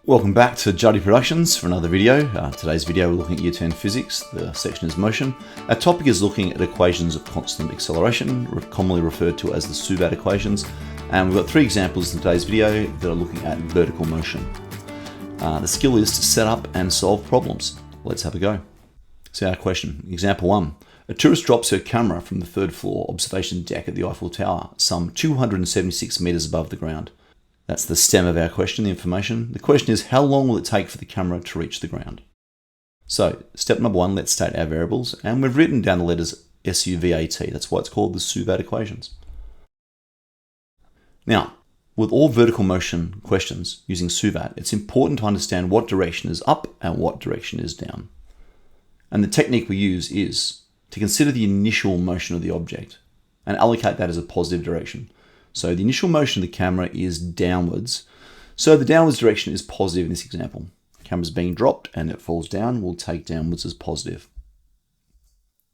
Welcome back to Juddy Productions for another video. Today's video we're looking at Year 10 Physics. The section is motion. Our topic is looking at equations of constant acceleration, commonly referred to as the SUVAT equations. And we've got three examples in today's video that are looking at vertical motion. The skill is to set up and solve problems. Let's have a go. So our question, example 1. A tourist drops her camera from the third floor observation deck at the Eiffel Tower, some 276 meters above the ground. That's the stem of our question, the information. The question is, how long will it take for the camera to reach the ground? So, step number 1, let's state our variables. And we've written down the letters SUVAT. That's why it's called the SUVAT equations. Now, with all vertical motion questions using SUVAT, it's important to understand what direction is up and what direction is down. And the technique we use is to consider the initial motion of the object and allocate that as a positive direction. So the initial motion of the camera is downwards. So the downwards direction is positive in this example. The camera's being dropped and it falls down. We'll take downwards as positive.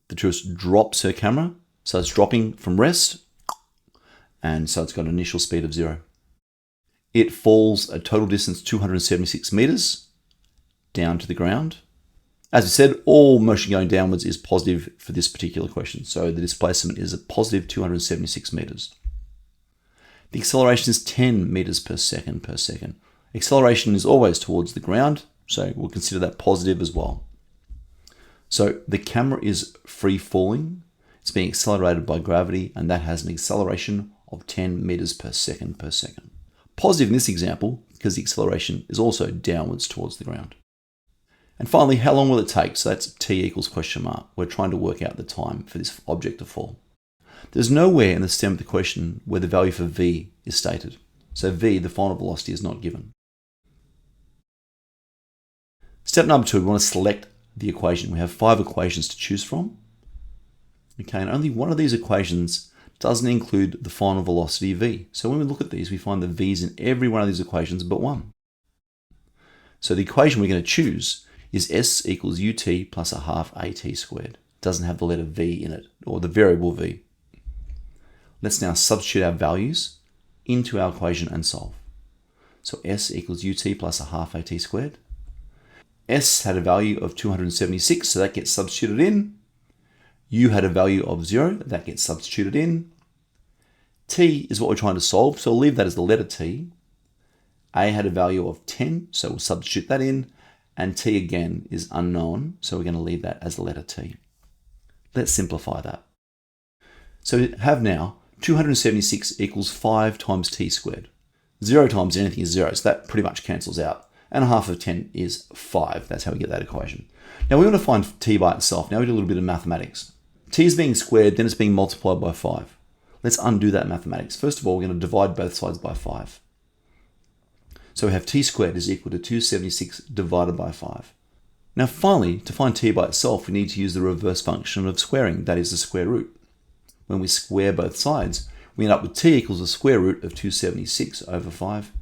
The tourist drops her camera. So it's dropping from rest. And so it's got an initial speed of 0. It falls a total distance 276 meters down to the ground. As we said, all motion going downwards is positive for this particular question. So the displacement is a positive 276 meters. The acceleration is 10 meters per second. Acceleration is always towards the ground, so we'll consider that positive as well. So the camera is free falling. It's being accelerated by gravity, and that has an acceleration of 10 meters per second. Positive in this example, because the acceleration is also downwards towards the ground. And finally, how long will it take? So that's t equals question mark. We're trying to work out the time for this object to fall. There's nowhere in the stem of the question where the value for v is stated. So v, the final velocity, is not given. Step number 2, we want to select the equation. We have 5 equations to choose from. Okay, and only one of these equations doesn't include the final velocity v. So when we look at these, we find the v's in every one of these equations but one. So the equation we're going to choose is s equals ut plus a half at squared. It doesn't have the letter v in it, or the variable v. Let's now substitute our values into our equation and solve. So s equals ut plus a half at squared. S had a value of 276, so that gets substituted in. U had a value of 0, that gets substituted in. T is what we're trying to solve, so we'll leave that as the letter t. A had a value of 10, so we'll substitute that in. And t again is unknown, so we're going to leave that as the letter t. Let's simplify that. So we have now 276 equals 5 times t squared. 0 times anything is 0, so that pretty much cancels out. And a half of 10 is 5. That's how we get that equation. Now we want to find t by itself. Now we do a little bit of mathematics. T is being squared, then it's being multiplied by 5. Let's undo that mathematics. First of all, we're going to divide both sides by 5. So we have t squared is equal to 276 divided by 5. Now finally, to find t by itself, we need to use the reverse function of squaring, that is the square root. When we square both sides, we end up with t equals the square root of 276 over 5,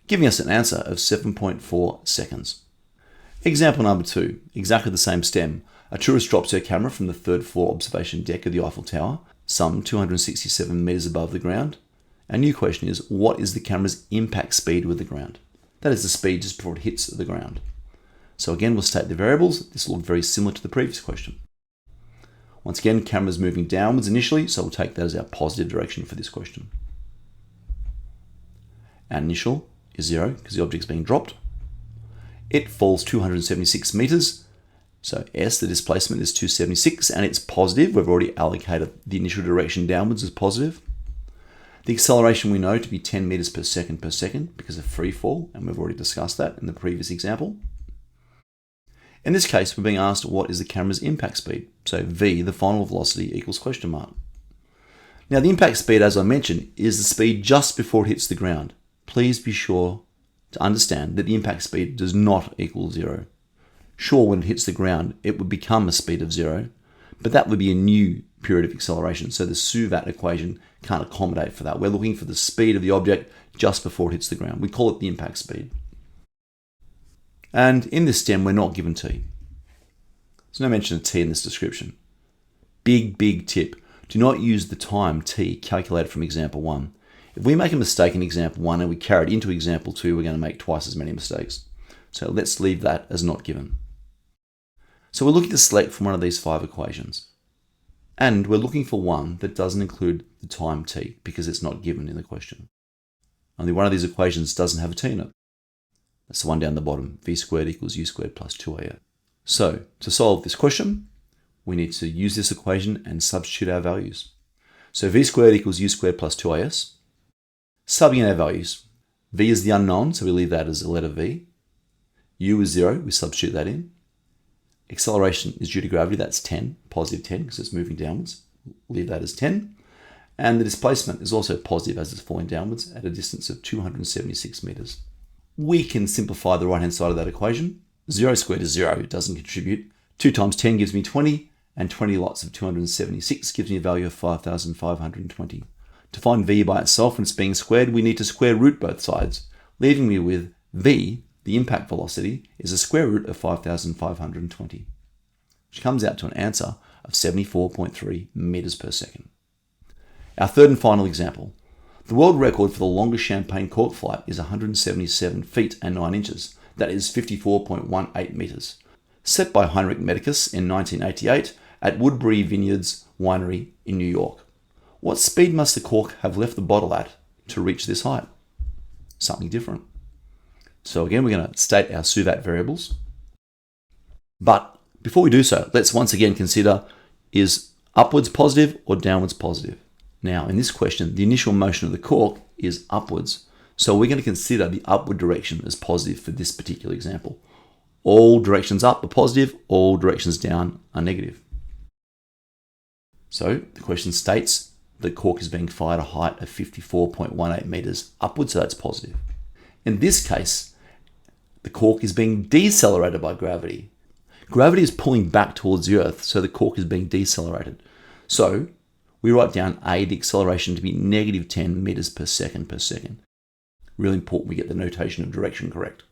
giving us an answer of 7.4 seconds. Example number 2, exactly the same stem. A tourist drops her camera from the third floor observation deck of the Eiffel Tower, some 267 meters above the ground. Our new question is, what is the camera's impact speed with the ground? That is the speed just before it hits the ground. So again, we'll state the variables. This will look very similar to the previous question. Once again, camera's moving downwards initially, so we'll take that as our positive direction for this question. Our initial is 0 because the object's being dropped. It falls 276 meters. So s, the displacement, is 276 and it's positive. We've already allocated the initial direction downwards as positive. The acceleration we know to be 10 meters per second because of free fall, and we've already discussed that in the previous example. In this case, we're being asked what is the camera's impact speed. So v, the final velocity, equals question mark. Now the impact speed, as I mentioned, is the speed just before it hits the ground. Please be sure to understand that the impact speed does not equal 0. Sure, when it hits the ground, it would become a speed of 0, but that would be a new period of acceleration. So the SUVAT equation can't accommodate for that. We're looking for the speed of the object just before it hits the ground. We call it the impact speed. And in this stem, we're not given t. There's no mention of t in this description. Big tip. Do not use the time t calculated from example 1. If we make a mistake in example 1 and we carry it into example 2, we're going to make twice as many mistakes. So let's leave that as not given. So we're looking to select from one of these 5 equations. And we're looking for one that doesn't include the time t because it's not given in the question. Only one of these equations doesn't have a t in it. That's the one down the bottom, v squared equals u squared plus 2a. So to solve this question, we need to use this equation and substitute our values. So v squared equals u squared plus 2as. Subbing in our values, v is the unknown, so we leave that as a letter v. U is 0, we substitute that in. Acceleration is due to gravity, that's 10, positive 10, because it's moving downwards. Leave that as 10. And the displacement is also positive as it's falling downwards at a distance of 276 meters. We can simplify the right-hand side of that equation. 0 squared is 0, it doesn't contribute. 2 times 10 gives me 20, and 20 lots of 276 gives me a value of 5,520. To find v by itself when it's being squared, we need to square root both sides, leaving me with v, the impact velocity, is a square root of 5,520, which comes out to an answer of 74.3 meters per second. Our third and final example. The world record for the longest champagne cork flight is 177 feet and 9 inches. That is 54.18 meters. Set by Heinrich Medicus in 1988 at Woodbury Vineyards Winery in New York. What speed must the cork have left the bottle at to reach this height? Something different. So again, we're going to state our SUVAT variables. But before we do so, let's once again consider, is upwards positive or downwards positive? Now, in this question, the initial motion of the cork is upwards. So we're going to consider the upward direction as positive for this particular example. All directions up are positive, all directions down are negative. So the question states the cork is being fired at a height of 54.18 meters upwards, so that's positive. In this case, the cork is being decelerated by gravity. Gravity is pulling back towards the Earth, so the cork is being decelerated. So we write down A, the acceleration, to be negative 10 meters per second. Really important we get the notation of direction correct.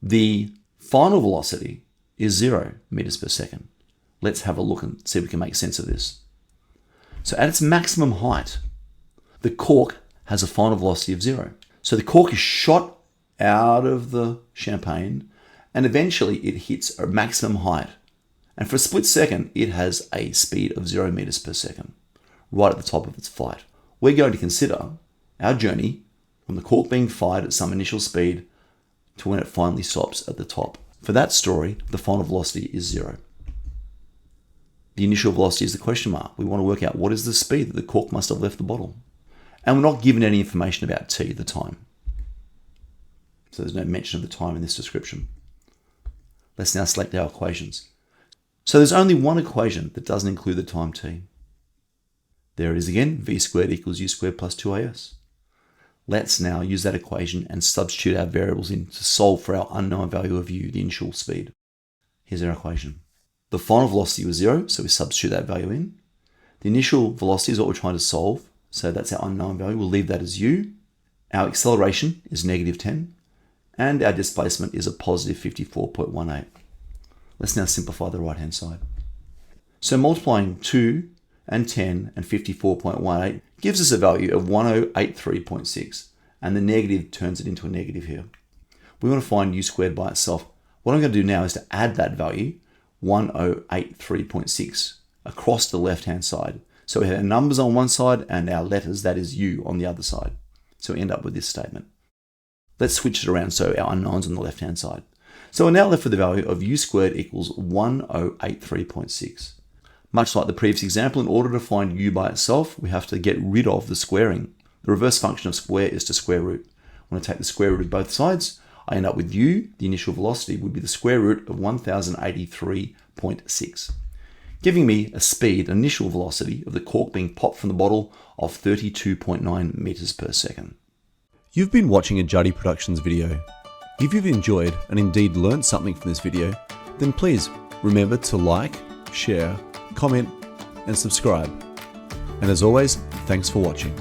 The final velocity is 0 meters per second. Let's have a look and see if we can make sense of this. So at its maximum height, the cork has a final velocity of 0. So the cork is shot out of the champagne and eventually it hits a maximum height. And for a split second, it has a speed of 0 meters per second, right at the top of its flight. We're going to consider our journey from the cork being fired at some initial speed to when it finally stops at the top. For that story, the final velocity is 0. The initial velocity is the question mark. We want to work out what is the speed that the cork must have left the bottle. And we're not given any information about t, the time. So there's no mention of the time in this description. Let's now select our equations. So there's only one equation that doesn't include the time t. There it is again, v squared equals u squared plus 2as. Let's now use that equation and substitute our variables in to solve for our unknown value of u, the initial speed. Here's our equation. The final velocity was 0, so we substitute that value in. The initial velocity is what we're trying to solve, so that's our unknown value. We'll leave that as u. Our acceleration is negative 10, and our displacement is a positive 54.18. Let's now simplify the right-hand side. So multiplying 2 and 10 and 54.18 gives us a value of 1083.6, and the negative turns it into a negative here. We want to find u squared by itself. What I'm going to do now is to add that value, 1083.6, across the left-hand side. So we have our numbers on one side and our letters, that is u, on the other side. So we end up with this statement. Let's switch it around so our unknowns on the left-hand side. So we're now left with the value of u squared equals 1083.6. Much like the previous example, in order to find u by itself, we have to get rid of the squaring. The reverse function of square is to square root. When I take the square root of both sides, I end up with u, the initial velocity, would be the square root of 1083.6, giving me a speed, initial velocity, of the cork being popped from the bottle of 32.9 meters per second. You've been watching a Juddy Productions video. If you've enjoyed and indeed learned something from this video, then please remember to like, share, comment, and subscribe. And as always, thanks for watching.